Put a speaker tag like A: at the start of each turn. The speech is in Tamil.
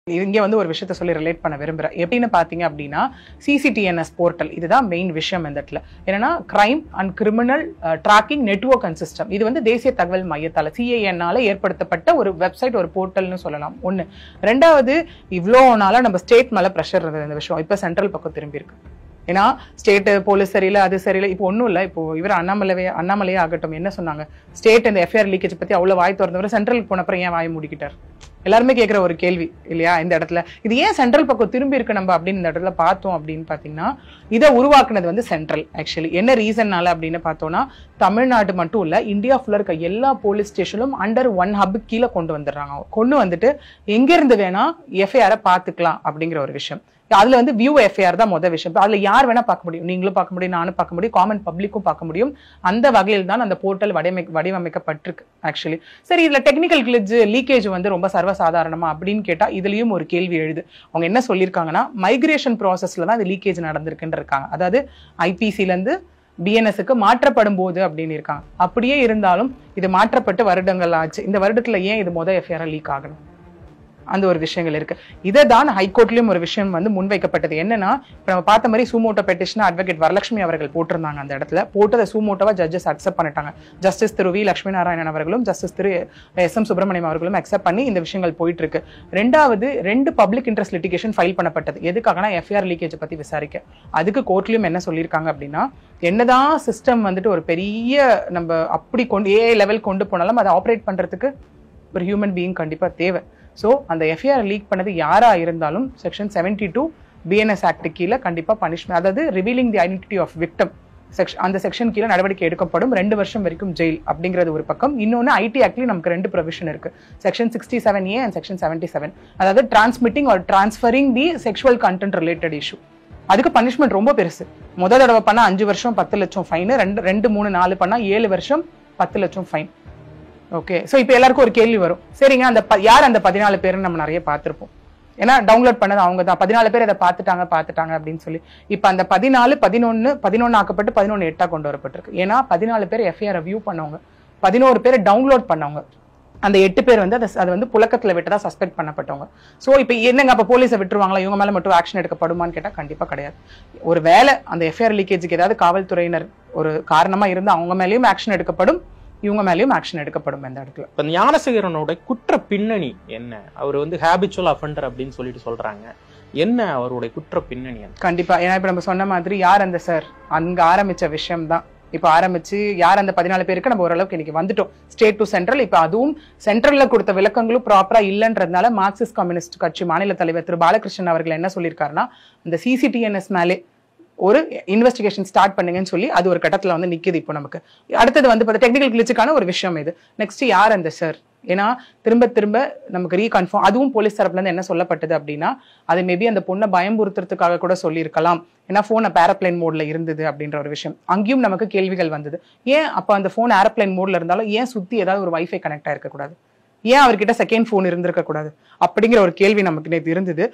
A: இங்க வந்து ஒரு விஷயத்தை சொல்லி ரிலேட் பண்ண விரும்புறேன். எப்படின்னு பாத்தீங்க அப்படின்னா CCTNS போர்ட்டல் இதுதான் மெயின் விஷயம் இந்த இடத்துல. என்னன்னா crime and criminal tracking network and system. இது வந்து தேசிய தகவல் மையத்தால CAN ஏற்படுத்தப்பட்ட ஒரு வெப்சைட், ஒரு போர்ட்டல்னு சொல்லலாம். ஒண்ணு. ரெண்டாவது, இவ்வளோ நாளா நம்ம ஸ்டேட் மேல ப்ரெஷர் இருந்தது இந்த விஷயம். இப்ப சென்ட்ரல் பக்கம் திரும்பி இருக்கு. ஏன்னா ஸ்டேட் போலீஸ் சரியில்லை, அது சரியில்லை. இப்போ ஒன்றும் இல்லை. இப்போ இவர் அண்ணாமலையே ஆகட்டும் என்ன சொன்னாங்க, ஸ்டேட் இந்த FIR லீக்கேஜ் பத்தி அவ்வளவு வாய் திறந்தவர் சென்ட்ரலுக்கு போன அப்புறம் ஏன் வாய் மூடிக்கிட்டார்? எல்லாருமே கேட்குற ஒரு கேள்வி இல்லையா இந்த இடத்துல. இது ஏன் சென்ட்ரல் பக்கம் திரும்பி இருக்கு நம்ம அப்படின்னு இந்த இடத்துல பார்த்தோம் அப்படின்னு பாத்தீங்கன்னா, இதை உருவாக்குனது வந்து சென்ட்ரல். ஆக்சுவலி என்ன ரீசன்னால அப்படின்னு பார்த்தோம்னா, தமிழ்நாடு மட்டும் இல்ல, இந்தியா ஃபுல்லா இருக்க எல்லா போலீஸ் ஸ்டேஷனும் அண்டர் ஒன் ஹப் கீழே கொண்டு வந்துடுறாங்க. கொண்டு வந்துட்டு எங்க இருந்து வேணா FIR பார்த்துக்கலாம் அப்படிங்கிற ஒரு விஷயம். அதுல வந்து வியூ FIR தான் முதல் விஷயம். அதுல யார் வேணா பார்க்க முடியும், நீங்களும் பார்க்க முடியும், நானும் பார்க்க முடியும், காமன் பப்ளிக்கும் பார்க்க முடியும். அந்த வகையில் தான் அந்த போர்ட்டல் வடிவமைக்கப்பட்டிருக்கு ஆக்சுவலி. சரி, இதுல டெக்னிக்கல் கிளிட்ஜ் லீக்கேஜ் வந்து ரொம்ப சர்வசாதாரணமா அப்படின்னு கேட்டா இதுலயும் ஒரு கேள்வி எழுது. அவங்க என்ன சொல்லியிருக்காங்கன்னா, மைக்ரேஷன் ப்ராசஸ்ல தான் இது லீக்கேஜ் நடந்திருக்குன்னு இருக்காங்க. அதாவது IPCல இருந்து BNSக்கு மாற்றப்படும் போது அப்படின்னு இருக்காங்க. அப்படியே இருந்தாலும் இது மாற்றப்பட்டு வருடங்கள் ஆச்சு. இந்த வருடத்துல ஏன் இது FIR லீக் ஆகணும்? அந்த ஒரு விஷயங்கள் இருக்கு. இதை தான் ஹைகோர்ட்லயும் ஒரு விஷயம் வந்து முன்வைக்கப்பட்டது. என்னன்னா, நம்ம பார்த்த மாதிரி சூமோட்டோ பெட்டிஷன் அட்வொகேட் வரலட்சுமி அவர்கள் போட்டிருந்தாங்க. அந்த இடத்துல போட்டு அதை சூமோட்டோவா ஜட்ஜஸ் அக்செப்ட் பண்ணிட்டாங்க. ஜஸ்டிஸ் திரு V லட்சுமி நாராயணன் அவர்களும் ஜஸ்டிஸ் திரு SM சுப்பிரமணியம் அவர்களும் அக்செப்ட் பண்ணி இந்த விஷயங்கள் போயிட்டு இருக்கு. ரெண்டாவது, 2 பப்ளிக் இன்ட்ரெஸ்ட் லிட்டிகேஷன் ஃபைல் பண்ணப்பட்டது. எதுக்காகனா FIR லீக்கேஜ் பத்தி விசாரிக்க. அதுக்கு கோர்ட்லயும் என்ன சொல்லியிருக்காங்க அப்படின்னா, என்னதான் சிஸ்டம் வந்துட்டு ஒரு பெரிய நம்ம அப்படி AI லெவல் கொண்டு போனாலும் அதை ஆப்ரேட் பண்றதுக்கு ஒரு ஹியூமன் பீயிங் கண்டிப்பா தேவை. ஸோ அந்த FIR லீக் பண்ணது யாரா இருந்தாலும் செக்ஷன் 72 BNS ஆக்ட் கீழே கண்டிப்பா பனிஷ்மெண்ட், அதாவது revealing the identity of victim அந்த செக்ஷன் கீழே நடவடிக்கை எடுக்கப்படும். 2 வருஷம் வரைக்கும் ஜெயில் அப்படிங்கிறது ஒரு பக்கம். இன்னொன்னு IT ஆக்ட்லயும் நமக்கு 2 ப்ரொவிஷன் இருக்கு. Section 67A and section 77. அதாவது transmitting or transferring the sexual content related issue. அதுக்கு பனிஷ்மெண்ட் ரொம்ப பெருசு. முதல் தடவை பண்ணா 5 வருஷம் 10 லட்சம் ஃபைன், 2, 3, 4 பண்ணா 7 வருஷம் 10 லட்சம் ஃபைன். ஓகே, சோ இப்போ எல்லாருக்கும் ஒரு கேள்வி வரும், சரிங்க யார் அந்த 14 பேருன்னு நம்ம நிறைய பார்த்திருப்போம். ஏன்னா டவுன்லோட் பண்ணது அவங்க தான். 14 பேர் அதை பார்த்துட்டாங்க அப்படின்னு சொல்லி இப்ப அந்த 14 11 ஆக்கப்பட்டு 11 கொண்டு வரப்பட்டிருக்கு. ஏன்னா 14 பேர் FIR வியூ பண்ணவங்க, 11 பேர் டவுன்லோட் பண்ணவங்க, அந்த 8 பேர் வந்து அது வந்து புழக்கத்துல விட்டதா சஸ்பெக்ட் பண்ணப்பட்டவங்க. சோ இப்ப என்னங்க அப்ப போலீஸை விட்டுருவாங்களா, இவங்க மேல மட்டும் ஆக்ஷன் எடுக்கப்படுமான்னு கேட்டா கண்டிப்பா கிடையாது. ஒரு வேலை அந்த FIR லீக்கேஜுக்கு ஏதாவது காவல்துறையினர் ஒரு காரணமா இருந்து அவங்க மேலயும் ஆக்ஷன் எடுக்கப்படும், இவங்க மேலயும் ஆக்ஷன் எடுக்கப்படும் இந்த இடத்துல.
B: இப்ப ஞானசேகரனோட குற்ற பின்னணி என்ன? அவர் வந்து ஹேபிச்சுவல் அஃபெண்டர் அப்படின்னு சொல்லிட்டு சொல்றாங்க. என்ன அவருடைய குற்ற பின்னணி?
A: கண்டிப்பா, ஏன்னா இப்ப நம்ம சொன்ன மாதிரி யார் அந்த சார் அங்க ஆரம்பிச்ச விஷயம் தான் இப்ப ஆரம்பிச்சு யார் அந்த 14 பேருக்கு நம்ம ஓரளவுக்கு இன்னைக்கு வந்துட்டோம் ஸ்டேட் டு சென்ட்ரல். இப்ப அதுவும் சென்ட்ரல்ல கொடுத்த விளக்கங்களும் ப்ராப்பரா இல்லைன்றதுனால மார்க்சிஸ்ட் கம்யூனிஸ்ட் கட்சி மாநில தலைவர் திரு பாலகிருஷ்ணன் அவர்கள் என்ன சொல்லியிருக்காருன்னா, இந்த CCTNS மேலே ஒரு இன்வெஸ்டிகேஷன் ஸ்டார்ட் பண்ணுங்கன்னு சொல்லி அது ஒரு கட்டத்துல வந்து நிக்குது. இப்போ நமக்கு அடுத்தது வந்து டெக்னிக்கல் கிளிச்சுக்கான ஒரு விஷயம் இது. நெக்ஸ்ட் யார் அந்த சார்? ஏன்னா திரும்ப நமக்கு ரீகன்ஃபார்ம், அதுவும் போலீஸ் தரப்புல இருந்து என்ன சொல்லப்பட்டது அப்படின்னா, அது மேபி அந்த பொண்ணை பயம்புறுத்துறதுக்காக கூட சொல்லியிருக்கலாம். ஏன்னா போன் ஏரோப்ளைன் மோட்ல இருந்தது அப்படின்ற ஒரு விஷயம். அங்கேயும் நமக்கு கேள்விகள் வந்தது. ஏன் அப்ப அந்த போன் ஏரோப்ளைன் மோட்ல இருந்தாலும் ஏன் சுத்தி ஏதாவது ஒரு வைஃபை கனெக்ட் ஆயிருக்க கூடாது? ஏன் அவர்கிட்ட செகண்ட் போன் இருந்திருக்க கூடாது அப்படிங்கிற ஒரு கேள்வி நமக்கு நேற்று இருந்தது.